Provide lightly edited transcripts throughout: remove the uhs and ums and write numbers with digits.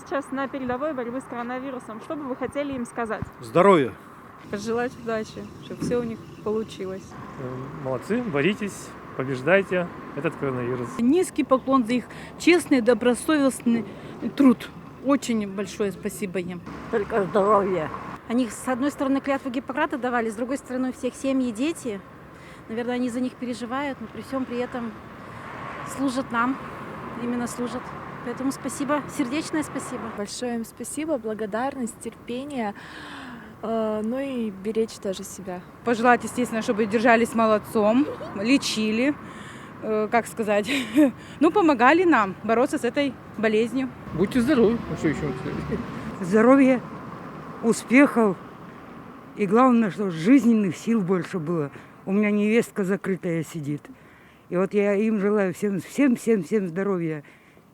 сейчас на передовой борьбы с коронавирусом. Что бы вы хотели им сказать? Здоровья. Пожелать удачи, чтобы все у них получилось. Молодцы, боритесь, побеждайте этот коронавирус. Низкий поклон за их честный, добросовестный труд. Очень большое спасибо им. Только здоровья. Они, с одной стороны, клятву Гиппократа давали, с другой стороны, у всех семьи, дети. Наверное, они за них переживают, но при всем при этом служат нам, именно служат. Поэтому спасибо, сердечное спасибо. Большое им спасибо, благодарность, терпение, ну и беречь тоже себя. Пожелать, естественно, чтобы держались молодцом, лечили, как сказать, ну, помогали нам бороться с этой болезнью. Будьте здоровы, а что еще сказать? Здоровья, успехов и главное, что жизненных сил больше было. У меня невестка закрытая сидит. И вот я им желаю всем здоровья.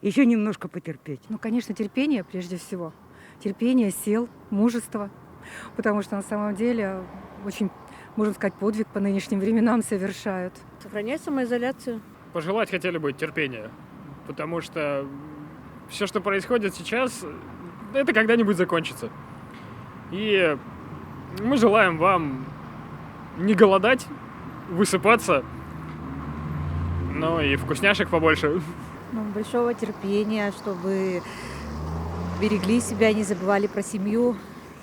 Еще немножко потерпеть. Ну, конечно, терпение прежде всего. Терпение, сил, мужество. Потому что на самом деле очень, можно сказать, подвиг по нынешним временам совершают. Сохранять самоизоляцию. Пожелать хотели бы терпения. Потому что все, что происходит сейчас, это когда-нибудь закончится. И мы желаем вам не голодать, высыпаться, но и вкусняшек побольше. Большого терпения, чтобы берегли себя, не забывали про семью.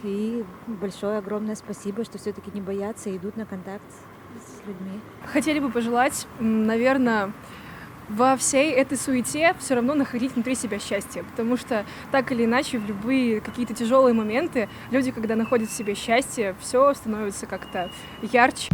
И большое, огромное спасибо, что все-таки не боятся и идут на контакт с людьми. Хотели бы пожелать, наверное, во всей этой суете все равно находить внутри себя счастье, потому что так или иначе в любые какие-то тяжелые моменты люди, когда находят в себе счастье, все становится как-то ярче.